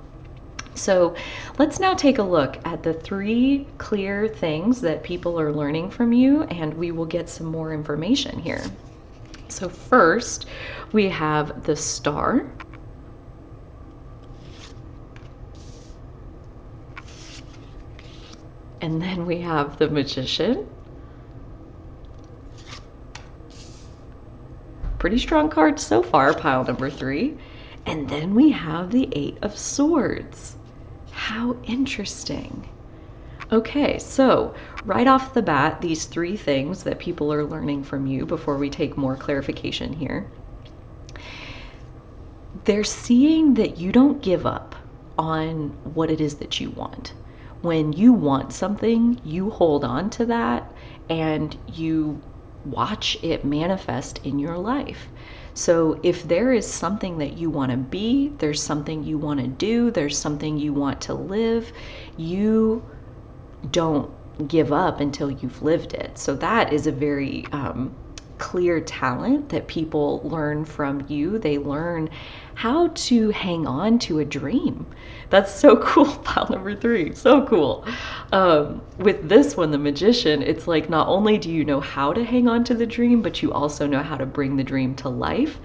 So let's now take a look at the 3 clear things that people are learning from you, and we will get some more information here. So first, we have the Star. And then we have the Magician. Pretty strong cards so far, pile number 3. And then we have the 8 of Swords. How interesting. Okay, so right off the bat, these 3 things that people are learning from you before we take more clarification here. They're seeing that you don't give up on what it is that you want. When you want something, you hold on to that and you watch it manifest in your life. So if there is something that you want to be, there's something you want to do, there's something you want to live, you don't give up until you've lived it. So that is a very clear talent that people learn from you. They learn how to hang on to a dream. That's so cool. Pile number 3, so cool. With this one, the Magician, it's like, not only do you know how to hang on to the dream, but you also know how to bring the dream to life.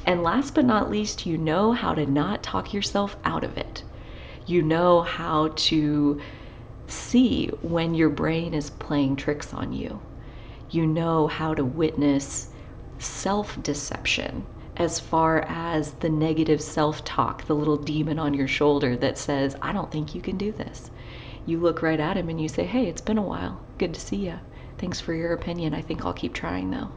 And last but not least, you know how to not talk yourself out of it. You know how to see when your brain is playing tricks on you. You know how to witness self-deception as far as the negative self-talk, the little demon on your shoulder that says, I don't think you can do this. You look right at him and you say, hey, it's been a while. Good to see you. Thanks for your opinion. I think I'll keep trying though.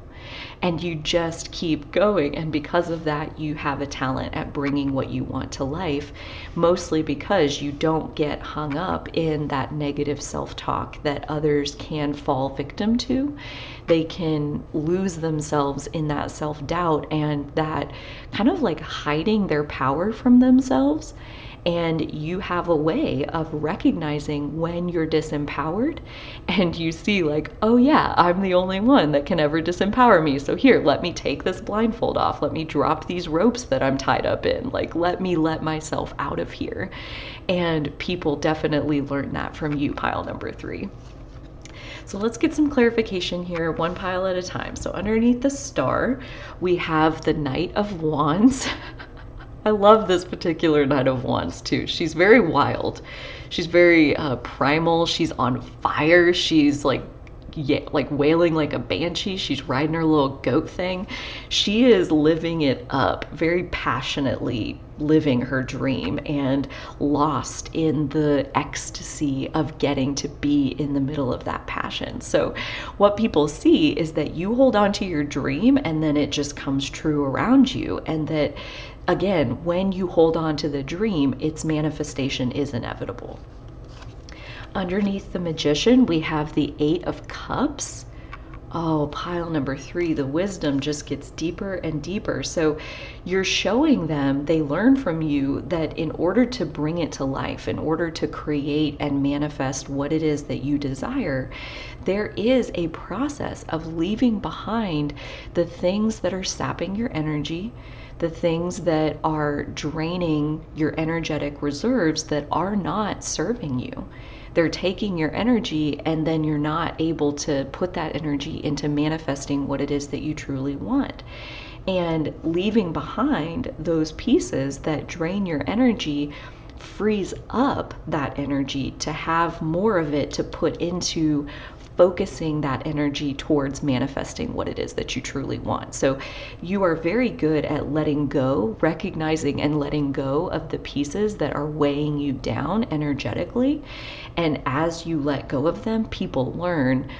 And you just keep going. And because of that, you have a talent at bringing what you want to life, mostly because you don't get hung up in that negative self-talk that others can fall victim to. They can lose themselves in that self-doubt and that kind of like hiding their power from themselves. And you have a way of recognizing when you're disempowered, and you see like, oh yeah, I'm the only one that can ever disempower me. So here, let me take this blindfold off. Let me drop these ropes that I'm tied up in. Like, let me let myself out of here. And people definitely learn that from you, pile number 3. So let's get some clarification here, one pile at a time. So underneath the star, we have the Knight of Wands. I love this particular Knight of Wands too. She's very wild. She's very primal. She's on fire. She's like wailing like a banshee. She's riding her little goat thing. She is living it up, very passionately living her dream and lost in the ecstasy of getting to be in the middle of that passion. So what people see is that you hold on to your dream and then it just comes true around you, and that again, when you hold on to the dream, its manifestation is inevitable. Underneath the Magician, we have the 8 of Cups. Oh, pile number 3, the wisdom just gets deeper and deeper. So you're showing them, they learn from you that in order to bring it to life, in order to create and manifest what it is that you desire, there is a process of leaving behind the things that are sapping your energy, the things that are draining your energetic reserves that are not serving you. They're taking your energy, and then you're not able to put that energy into manifesting what it is that you truly want. And leaving behind those pieces that drain your energy frees up that energy to have more of it to put into focusing that energy towards manifesting what it is that you truly want. So you are very good at letting go, recognizing and letting go of the pieces that are weighing you down energetically. And as you let go of them, people learn,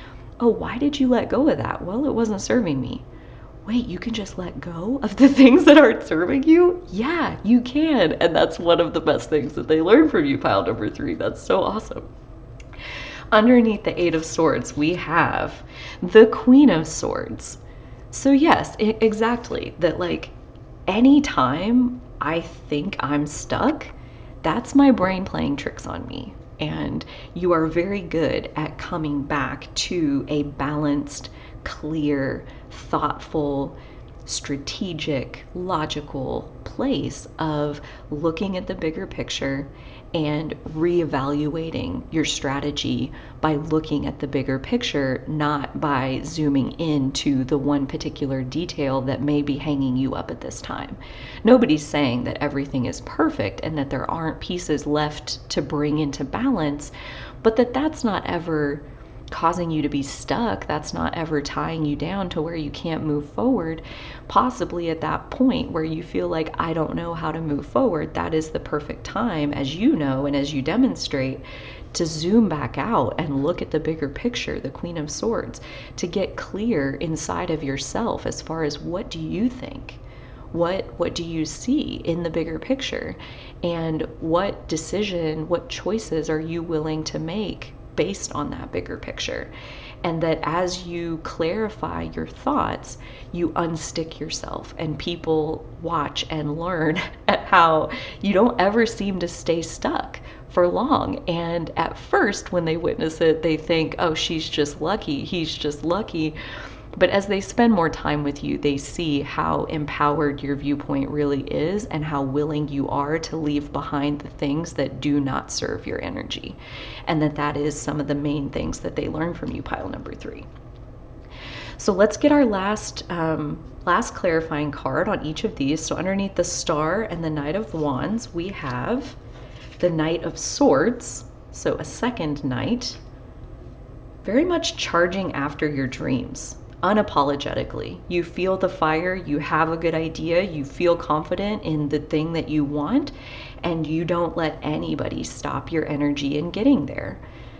oh, why did you let go of that? Well, it wasn't serving me. Wait, you can just let go of the things that aren't serving you? Yeah, you can. And that's one of the best things that they learn from you, pile number 3. That's so awesome. Underneath the 8 of Swords, we have the Queen of Swords. So yes, exactly. That like anytime I think I'm stuck, that's my brain playing tricks on me. And you are very good at coming back to a balanced, clear, thoughtful, strategic, logical place of looking at the bigger picture and reevaluating your strategy by looking at the bigger picture, not by zooming into the one particular detail that may be hanging you up at this time. Nobody's saying that everything is perfect and that there aren't pieces left to bring into balance, but that's not ever causing you to be stuck. That's not ever tying you down to where you can't move forward. Possibly at that point where you feel like, I don't know how to move forward, that is the perfect time, as you know and as you demonstrate, to zoom back out and look at the bigger picture, the Queen of Swords, to get clear inside of yourself as far as what do you think? What do you see in the bigger picture? And what decision, what choices are you willing to make based on that bigger picture? And that as you clarify your thoughts, you unstick yourself, and people watch and learn at how you don't ever seem to stay stuck for long. And at first, when they witness it, they think, oh, she's just lucky, he's just lucky. But as they spend more time with you, they see how empowered your viewpoint really is and how willing you are to leave behind the things that do not serve your energy. And that is some of the main things that they learn from you, pile number 3. So let's get our last clarifying card on each of these. So underneath the Star and the Knight of Wands, we have the Knight of Swords. So a second knight, very much charging after your dreams. unapologetically. You feel the fire, you have a good idea, you feel confident in the thing that you want, and you don't let anybody stop your energy in getting there.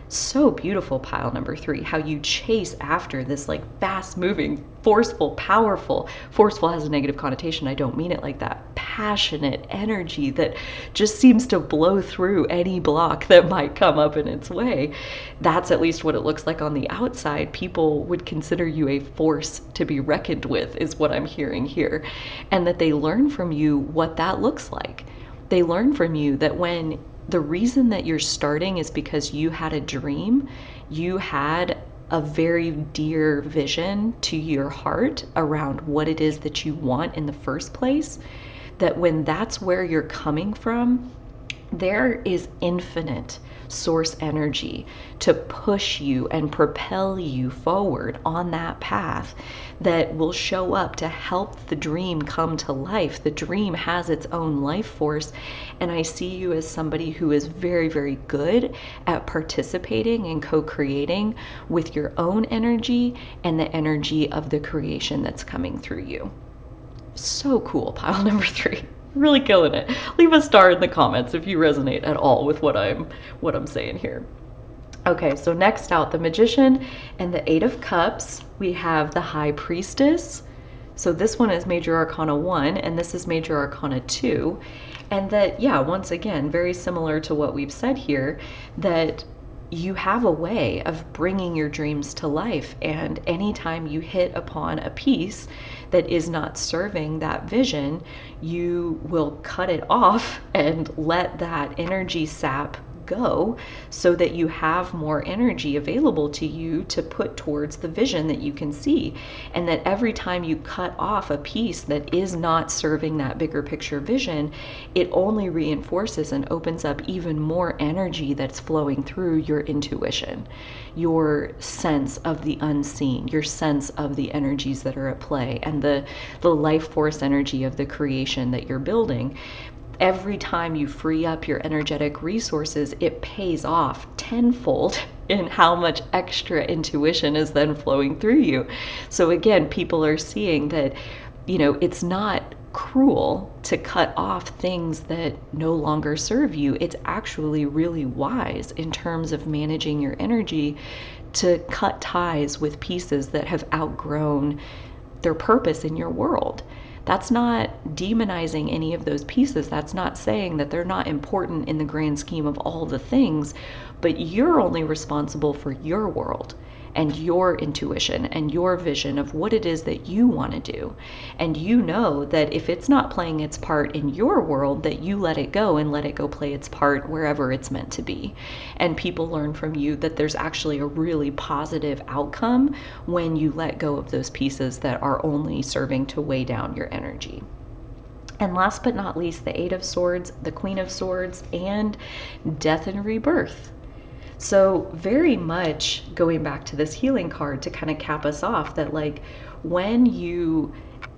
So beautiful, pile number 3, how you chase after this like fast moving, forceful, powerful. Forceful has a negative connotation. I don't mean it like that. Passionate energy that just seems to blow through any block that might come up in its way. That's at least what it looks like on the outside. People would consider you a force to be reckoned with, is what I'm hearing here. And that they learn from you what that looks like. They learn from you that when the reason that you're starting is because you had a dream, you had a very dear vision to your heart around what it is that you want in the first place, that when that's where you're coming from, there is infinite source energy to push you and propel you forward on that path that will show up to help the dream come to life. The dream has its own life force, and I see you as somebody who is very, very good at participating and co-creating with your own energy and the energy of the creation that's coming through you. So cool, pile number 3. Really killing it. Leave a star in the comments if you resonate at all with what I'm saying here. Okay, so next out, the Magician and the 8 of Cups. We have the High Priestess. So this one is Major Arcana 1, and this is Major Arcana 2. And that, yeah, once again, very similar to what we've said here, that you have a way of bringing your dreams to life, and anytime you hit upon a piece that is not serving that vision, you will cut it off and let that energy sap go so that you have more energy available to you to put towards the vision that you can see. And that every time you cut off a piece that is not serving that bigger picture vision, it only reinforces and opens up even more energy that's flowing through your intuition, your sense of the unseen, your sense of the energies that are at play, and the life force energy of the creation that you're building. Every time you free up your energetic resources, it pays off tenfold in how much extra intuition is then flowing through you. So again, people are seeing that, it's not cruel to cut off things that no longer serve you. It's actually really wise in terms of managing your energy to cut ties with pieces that have outgrown their purpose in your world. That's not demonizing any of those pieces. That's not saying that they're not important in the grand scheme of all the things, but you're only responsible for your world and your intuition and your vision of what it is that you want to do. And you know that if it's not playing its part in your world, that you let it go and let it go play its part wherever it's meant to be. And people learn from you that there's actually a really positive outcome when you let go of those pieces that are only serving to weigh down your energy. And last but not least, the 8 of Swords, the Queen of Swords, and Death and Rebirth. So very much going back to this healing card to kind of cap us off, that like when you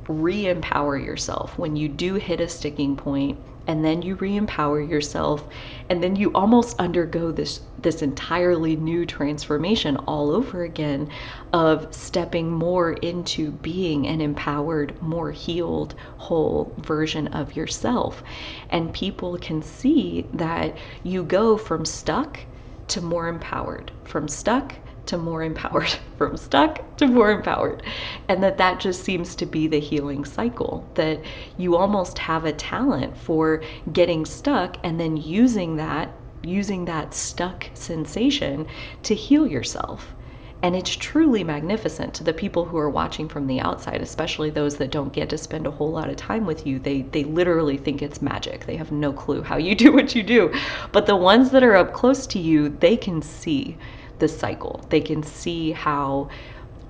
re-empower yourself, when you do hit a sticking point and then you re-empower yourself, and then you almost undergo this entirely new transformation all over again of stepping more into being an empowered, more healed, whole version of yourself. And people can see that you go from stuck to more empowered, from stuck to more empowered, from stuck to more empowered. And that just seems to be the healing cycle, that you almost have a talent for getting stuck and then using that stuck sensation to heal yourself. And it's truly magnificent to the people who are watching from the outside, especially those that don't get to spend a whole lot of time with you. They literally think it's magic. They have no clue how you do what you do. But the ones that are up close to you, they can see the cycle. They can see how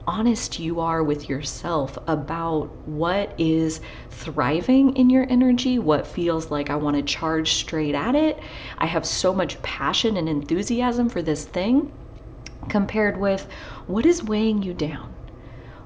honest you are with yourself about what is thriving in your energy, what feels like I want to charge straight at it. I have so much passion and enthusiasm for this thing, compared with what is weighing you down,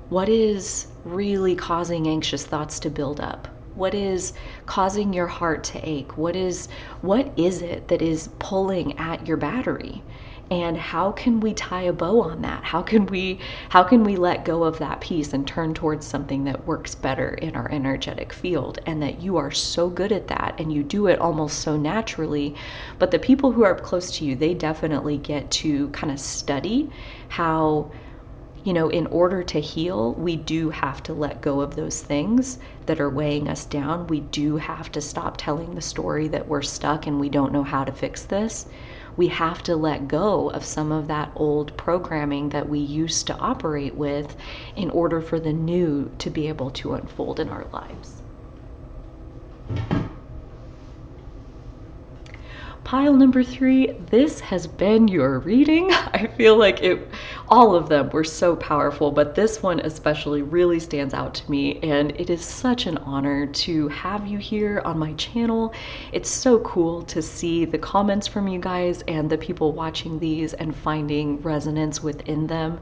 what is really causing anxious thoughts to build up, What is causing your heart to ache? What is it that is pulling at your battery? And how can we tie a bow on that? How can we let go of that piece and turn towards something that works better in our energetic field? And that you are so good at that and you do it almost so naturally. But the people who are close to you, they definitely get to kind of study how, in order to heal, we do have to let go of those things that are weighing us down. We do have to stop telling the story that we're stuck and we don't know how to fix this. We have to let go of some of that old programming that we used to operate with in order for the new to be able to unfold in our lives. Pile number 3, this has been your reading. I feel like all of them were so powerful, but this one especially really stands out to me, and it is such an honor to have you here on my channel. It's so cool to see the comments from you guys and the people watching these and finding resonance within them.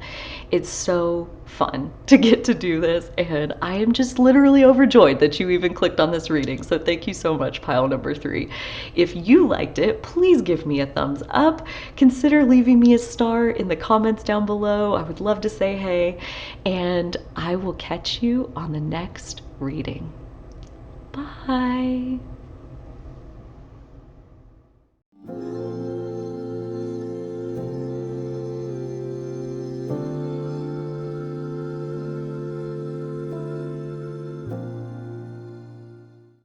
It's so fun to get to do this, and I am just literally overjoyed that you even clicked on this reading. So thank you so much, pile number 3. If you liked it, please give me a thumbs up. Consider leaving me a star in the comments down below. I would love to say hey, and I will catch you on the next reading. Bye.